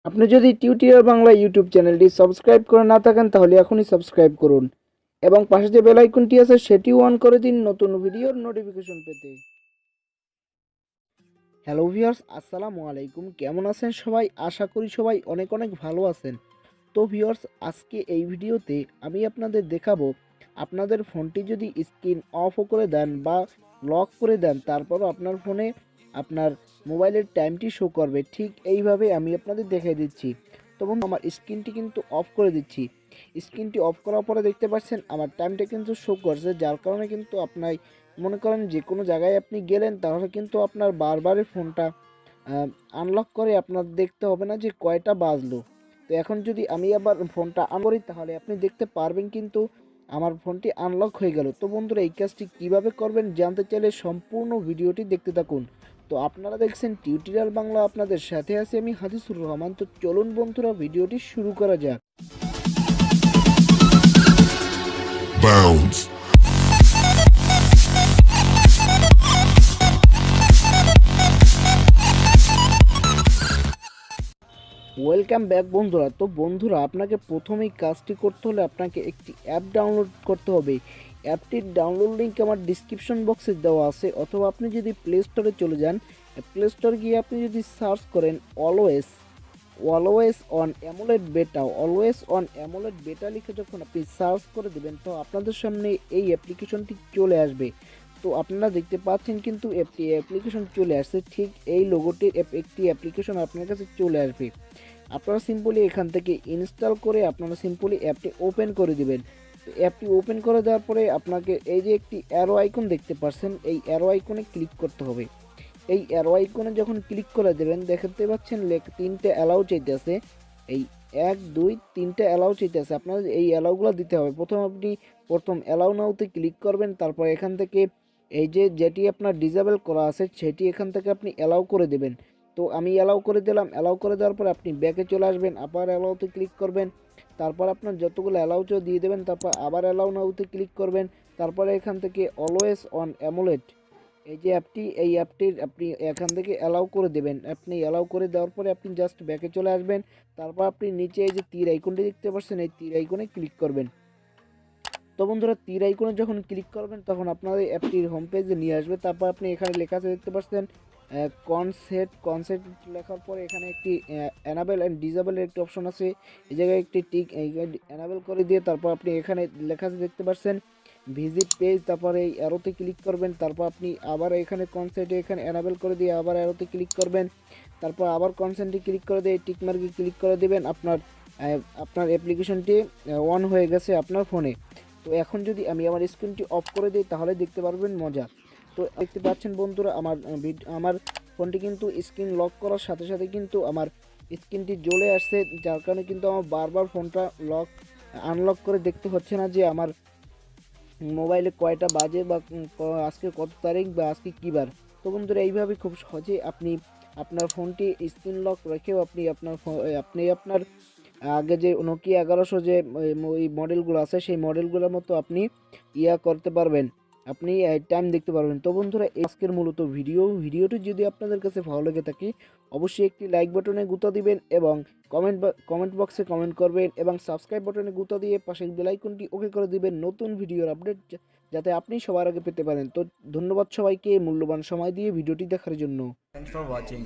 আপনি যদি tutorial Bangla YouTube চ্যানেলটি সাবস্ক্রাইব করে না থাকেন তাহলে এখনই সাবস্ক্রাইব করুন এবং পাশে যে বেল আইকনটি আছে সেটিও অন করে দিন নতুন ভিডিওর নোটিফিকেশন পেতে। হ্যালো ভিউয়ার্স, আসসালামু আলাইকুম। কেমন আছেন সবাই? আশা করি সবাই অনেক অনেক ভালো আছেন। তো ভিউয়ার্স, আজকে এই ভিডিওতে আমি আপনাদের দেখাবো আপনাদের ফোনটি যদি স্ক্রিন অফও করে দেন বা লক করে দেন তারপরও আপনার ফোনে আপনার মোবাইলের টাইমটি শো করবে, ঠিক এইভাবে আমি আপনাদের দেখিয়ে দিচ্ছি। তো বন্ধু, আমার স্ক্রিনটি কিন্তু অফ করে দিচ্ছি। স্ক্রিনটি অফ করার পরে দেখতে পাচ্ছেন আমার টাইমটা কিন্তু শো করছে, যার কারণে কিন্তু আপনার মনে করেন যে কোনো জায়গায় আপনি গেলেন তাহলে কিন্তু আপনার বারবারই ফোনটা আনলক করে আপনার দেখতে হবে না যে কয়টা বাজলো। তো এখন যদি আমি আবার ফোনটা অন করি তাহলে আপনি দেখতে পারবেন কিন্তু আমার ফোনটি আনলক হয়ে গেল। তো বন্ধুরা, এই কাজটি কীভাবে করবেন জানতে চাইলে সম্পূর্ণ ভিডিওটি দেখতে থাকুন। তো আপনারা দেখছেন টিউটোরিয়াল বাংলা, আপনাদের সাথে আছি আমি হাদিসুর রহমান। তো চলুন বন্ধুরা, ভিডিওটি শুরু করা যাক। Bounce. ওয়েলকাম ব্যাক বন্ধুরা। তো বন্ধুরা, আপনাকে প্রথমেই কাজটি করতে হলে আপনাকে একটি অ্যাপ ডাউনলোড করতে হবে। অ্যাপটির ডাউনলোড লিঙ্ক আমার ডিসক্রিপশন বক্সে দেওয়া আছে, অথবা আপনি যদি প্লে স্টোরে চলে যান, প্লে স্টোর গিয়ে আপনি যদি সার্চ করেন অলওয়েজ অন অ্যামোলেড বেটা, অলওয়েজ অন অ্যামোলেড বেটা লিখে যখন আপনি সার্চ করে দেবেন তো আপনাদের সামনে এই অ্যাপ্লিকেশনটি চলে আসবে। তো আপনারা দেখতে পাচ্ছেন কিন্তু একটি অ্যাপ্লিকেশন চলে আসছে, ঠিক এই লোগোটির একটি অ্যাপ্লিকেশন আপনার কাছে চলে আসবে। আপনারা সিম্পলি এখান থেকে ইনস্টল করে আপনারা সিম্পলি অ্যাপটি ওপেন করে দিবেন। অ্যাপটি ওপেন করে দেওয়ার পরে আপনাকে এই যে একটি অ্যারো আইকন দেখতে পাচ্ছেন, এই অ্যারো আইকনে ক্লিক করতে হবে। এই অ্যারো আইকনে যখন ক্লিক করে দেবেন দেখতে পাচ্ছেন তিনটে অ্যালাউ চাইতেছে, এই 1 2 3টে অ্যালাউ চাইতেছে। আপনার এই অ্যালাউগুলো দিতে হবে। প্রথম অ্যালাউ নাওতে ক্লিক করবেন, তারপর এখান থেকে এই যে যেটি আপনার ডিসেবল করা আছে সেটি এখান থেকে আপনি অ্যালাউ করে দেবেন। তো আমি অ্যালাউ করে দিলাম। অ্যালাউ করে দেওয়ার পর আপনি ব্যাকে চলে আসবেন, আবার অ্যালাউতে ক্লিক করবেন, তারপর আপনার যতগুলো অ্যালাউ দিয়ে দেবেন, তারপর আবার অ্যালাউ নাওতে ক্লিক করবেন, তারপরে এখান থেকে অলওয়েজ অন অ্যামোলেড এই যে অ্যাপটি, এই অ্যাপটির আপনি এখান থেকে অ্যালাউ করে দেবেন। আপনি অ্যালাউ করে দেওয়ার পরে আপনি জাস্ট ব্যাকে চলে আসবেন, তারপর আপনি নিচে এই যে তীর আইকনটি দেখতে পাচ্ছেন এই তীর আইকনে ক্লিক করবেন। তো বন্ধুরা, তীর আইকনে যখন ক্লিক করবেন তখন আপনার এই অ্যাপটির হোম পেজে নিয়ে আসবে। তারপর আপনি এখানে লেখা আছে দেখতে পাচ্ছেন কনসেপ্ট লেখার পরে এখানে একটি এনাবেল অ্যান্ড ডিসেবলের একটি অপশন আছে, এই জায়গায় একটি টিক এনাবেল করে দিয়ে তারপর আপনি এখানে লেখা আছে দেখতে পাচ্ছেন ভিজিট পেজ, তারপরে এই অ্যারোতে ক্লিক করবেন, তারপর আপনি আবার এখানে কনসেন্টে এখানে এনাবেল করে দিয়ে আবার অ্যারোতে ক্লিক করবেন, তারপর আবার কনসেন্টে ক্লিক করে দিয়ে টিক মার্কে ক্লিক করে দেবেন। আপনার অ্যাপ্লিকেশনটি অন হয়ে গেছে আপনার ফোনে। তো এখন যদি আমি আমার স্ক্রিনটি অফ করে দিই তাহলে দেখতে পারবেন মজা। তো দেখতে পাচ্ছেন বন্ধুরা, আমার ফোনটি কিন্তু স্ক্রিন লক করার সাথে সাথে কিন্তু আমার স্ক্রিনটি জ্বলে আসছে, যার কারণে কিন্তু আমার বারবার ফোনটা আনলক করে দেখতে হচ্ছে না যে আমার মোবাইলে কয়টা বাজে বা আজকে কত তারিখ বা আজকে কী বার। তো বন্ধুরা, এইভাবে খুব সহজে আপনি আপনার ফোনটি স্ক্রিন লক রেখেও আপনি আপনার আগে যে নোকিয়া 1100 যে ওই মডেলগুলো আছে সেই মডেলগুলোর মতো আপনি করতে পারবেন, আপনি টাইম দেখতে পারবেন। তো বন্ধুরা, আজকের মূলত ভিডিওটি যদি আপনাদের কাছে ভালো লেগে থাকে অবশ্যই একটি লাইক বাটনে গুঁতো দিবেন এবং কমেন্ট বক্সে কমেন্ট করবেন এবং সাবস্ক্রাইব বাটনে গুঁতো দিয়ে পাশের বেল আইকনটি ওকে করে দিবেন নতুন ভিডিওর আপডেট যাতে আপনি সবার আগে পেতে পারেন। তো ধন্যবাদ সবাইকে মূল্যবান সময় দিয়ে ভিডিওটি দেখার জন্য। Thanks for watching.